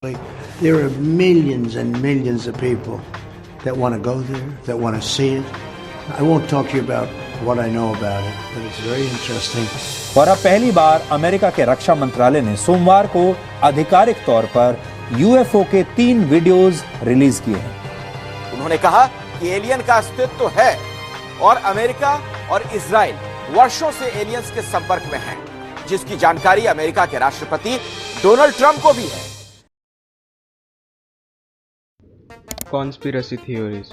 There are millions and millions of people that want to go there, that want to see it. I won't talk to you about what I know about it, but it's very interesting. और अब पहली बार America के रक्षा मंत्रालय ने सोमवार को आधिकारिक तौर पर यूएफओ के 3 वीडियोस रिलीज किए हैं। उन्होंने कहा कि एलियन का अस्तित्व तो है और अमेरिका और इजराइल वर्षों से एलियंस के संपर्क में हैं, जिसकी जानकारी अमेरिका के राष्ट्रपति डोनाल्ड ट्रंप को भी है। कॉन्स्पिरेसी थ्योरीज,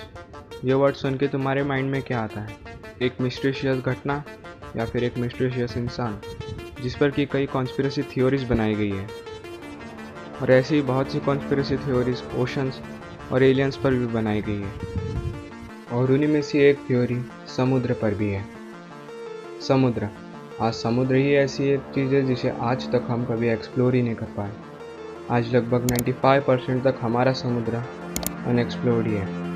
ये वर्ड सुन के तुम्हारे माइंड में क्या आता है? एक मिस्टीरियस घटना या फिर एक मिस्टीरियस इंसान जिस पर कि कई कॉन्स्पिरेसी थ्योरीज बनाई गई है। और ऐसी ही बहुत सी कॉन्स्पिरेसी थ्योरीज ओशंस और एलियंस पर भी बनाई गई है। और उन्हीं में से एक थ्योरी समुद्र पर भी है। समुद्र, आज समुद्र ही ऐसी एक चीज़ है जिसे आज तक हम कभी एक्सप्लोर ही नहीं कर पाए। आज लगभग 95% तक हमारा समुद्र अनएक्सप्लोर्ड ही है।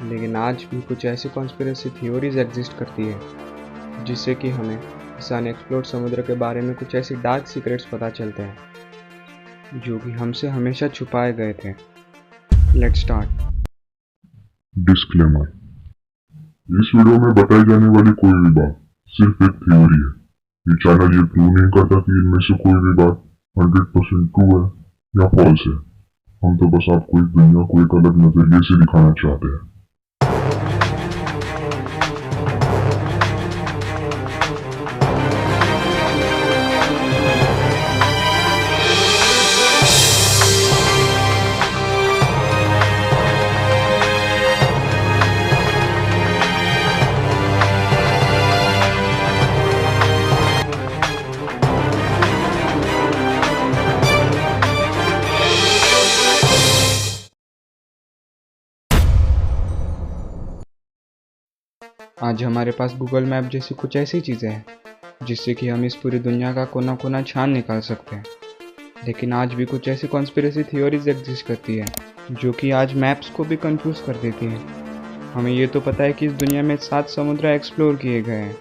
लेकिन आज भी कुछ ऐसी कॉन्स्पिरेसी थ्योरीज एग्जिस्ट करती है जिससे कि हमें इस अनएक्सप्लोर्ड समुद्र के बारे में कुछ ऐसी डार्क सीक्रेट्स पता चलते हैं जो कि हमसे हमेशा छुपाए गए थे। Let's start. डिस्क्लेमर, इस वीडियो में बताई जाने वाली कोई भी बात सिर्फ एक थ्योरी है। ये चैनल ये प्रूव नहीं करता कि इनमें से कोई भी बात 100% ट्रू है या फॉल्स है। हम तो बस आपको इस दुनिया को एक अलग नजरिए से दिखाना चाहते हैं। आज हमारे पास गूगल मैप जैसी कुछ ऐसी चीज़ें हैं जिससे कि हम इस पूरी दुनिया का कोना कोना छान निकाल सकते हैं। लेकिन आज भी कुछ ऐसी कॉन्स्पिरेसी थ्योरीज एग्जिस्ट करती है जो कि आज मैप्स को भी कंफ्यूज कर देती हैं। हमें ये तो पता है कि इस दुनिया में 7 समुद्र एक्सप्लोर किए गए हैं।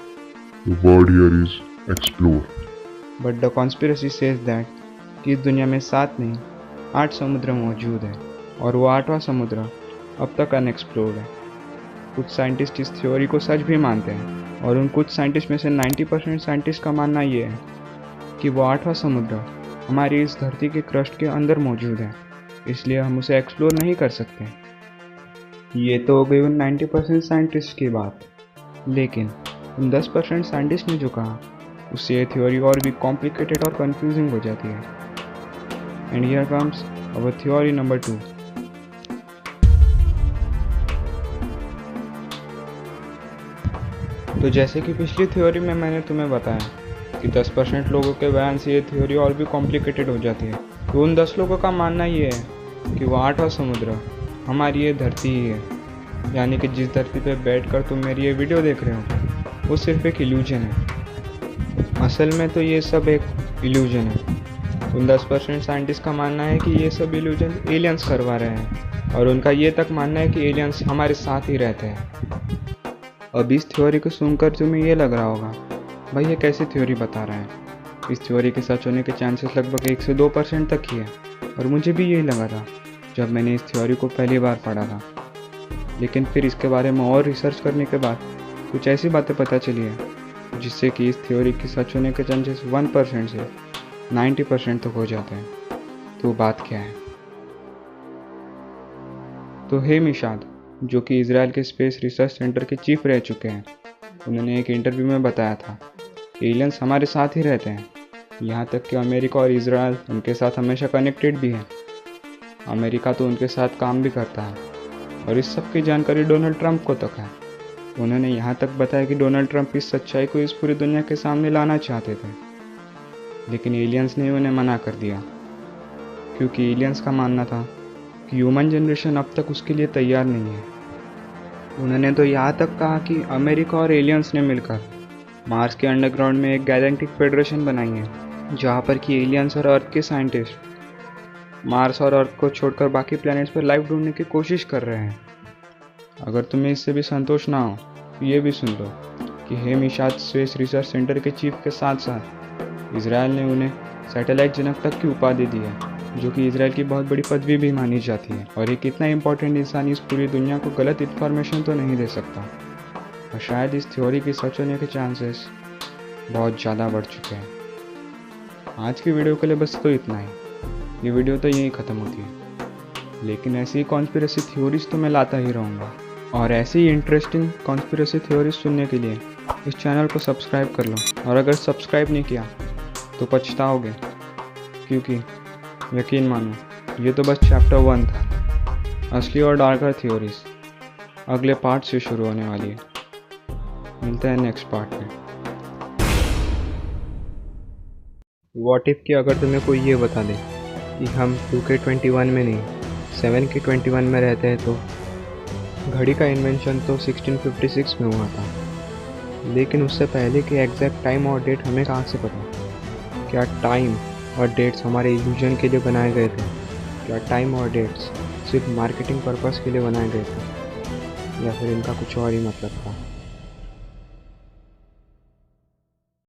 The word here is explore. But the conspiracy says that कि इस दुनिया में 7 नहीं 8 समुद्र मौजूद है और वो 8वां समुद्र अब तक अनएक्सप्लोर्ड है। कुछ साइंटिस्ट इस थ्योरी को सच भी मानते हैं और उन कुछ साइंटिस्ट में से 90% साइंटिस्ट का मानना ये है कि वो 8वां समुद्र हमारी इस धरती के क्रस्ट के अंदर मौजूद है, इसलिए हम उसे एक्सप्लोर नहीं कर सकते। ये तो हो गई उन 90% साइंटिस्ट की बात, लेकिन उन 10% साइंटिस्ट ने जो कहा उससे ये थ्योरी और भी कॉम्प्लिकेटेड और कंफ्यूजिंग हो जाती है। And here comes our theory number 2। तो जैसे कि पिछली थ्योरी में मैंने तुम्हें बताया कि 10% लोगों के बयान से ये थ्योरी और भी कॉम्प्लिकेटेड हो जाती है। तो उन 10 लोगों का मानना ये है कि वो 8वां समुद्र हमारी ये धरती ही है, यानी कि जिस धरती पे बैठकर तुम मेरी ये वीडियो देख रहे हो वो सिर्फ एक इल्यूजन है। असल में तो ये सब एक इल्यूजन है। उन 10% साइंटिस्ट का मानना है कि ये सब इल्यूजन एलियंस करवा रहे हैं और उनका ये तक मानना है कि एलियंस हमारे साथ ही रहते हैं। अब इस थ्योरी को सुनकर तुम्हें ये लग रहा होगा, भाई ये कैसी थ्योरी बता रहा है? इस थ्योरी के सच होने के चांसेस लगभग 1 से 2% तक ही है। और मुझे भी यही लगा था जब मैंने इस थ्योरी को पहली बार पढ़ा था। लेकिन फिर इसके बारे में और रिसर्च करने के बाद कुछ ऐसी बातें पता चली है जिससे कि इस थ्योरी के सच होने के चांसेस 1% से 90% तक हो जाते हैं। तो बात क्या है? तो हे मिशाद, जो कि इजराइल के स्पेस रिसर्च सेंटर के चीफ रह चुके हैं, उन्होंने एक इंटरव्यू में बताया था कि एलियंस हमारे साथ ही रहते हैं। यहाँ तक कि अमेरिका और इजराइल उनके साथ हमेशा कनेक्टेड भी है। अमेरिका तो उनके साथ काम भी करता है और इस सब की जानकारी डोनाल्ड ट्रंप को तक है। उन्होंने यहाँ तक बताया कि डोनाल्ड ट्रंप इस सच्चाई को इस पूरी दुनिया के सामने लाना चाहते थे, लेकिन एलियंस ने उन्हें मना कर दिया क्योंकि एलियंस का मानना था कि ह्यूमन जनरेशन अब तक उसके लिए तैयार नहीं है। उन्होंने तो यहाँ तक कहा कि अमेरिका और एलियंस ने मिलकर मार्स के अंडरग्राउंड में एक गैलेक्टिक फेडरेशन बनाई है, जहाँ पर कि एलियंस और अर्थ के साइंटिस्ट मार्स और अर्थ को छोड़कर बाकी प्लैनेट्स पर लाइफ ढूंढने की कोशिश कर रहे हैं। अगर तुम्हें इससे भी संतोष ना हो तो ये भी सुन लो कि हेम इशाद स्पेस रिसर्च सेंटर के चीफ के साथ साथ इजराइल ने उन्हें सैटेलाइट जनक तक की उपाधि दी है। जो कि इसराइल की बहुत बड़ी पदवी भी मानी जाती है। और एक इतना इम्पोर्टेंट इंसान इस पूरी दुनिया को गलत इन्फॉर्मेशन तो नहीं दे सकता, और शायद इस थ्योरी की सच होने के चांसेस बहुत ज़्यादा बढ़ चुके हैं। आज की वीडियो के लिए बस तो इतना ही। ये वीडियो तो यहीं ख़त्म होती है, लेकिन ऐसी ही कॉन्स्पिरेसी थ्योरीज तो मैं लाता ही रहूँगा, और ऐसी ही इंटरेस्टिंग कॉन्स्पिरेसी थ्योरीज सुनने के लिए इस चैनल को सब्सक्राइब कर लो। और अगर सब्सक्राइब नहीं किया तो पछताओगे, क्योंकि यकीन मानो ये तो बस चैप्टर 1 था। असली और डार्कर थ्योरीज अगले पार्ट से शुरू होने वाली है। मिलते हैं नेक्स्ट पार्ट में। व्हाट इफ कि अगर तुम्हें कोई ये बता दे कि हम 2K21 में नहीं 7K21 में रहते हैं, तो घड़ी का इन्वेंशन तो 1656 में हुआ था, लेकिन उससे पहले के एग्जैक्ट टाइम और डेट हमें कहाँ से पता? क्या टाइम और डेट्स हमारे इल्यूजन के लिए बनाए गए थे? क्या टाइम और डेट्स सिर्फ मार्केटिंग पर्पस के लिए बनाए गए थे, या फिर इनका कुछ और ही मतलब था?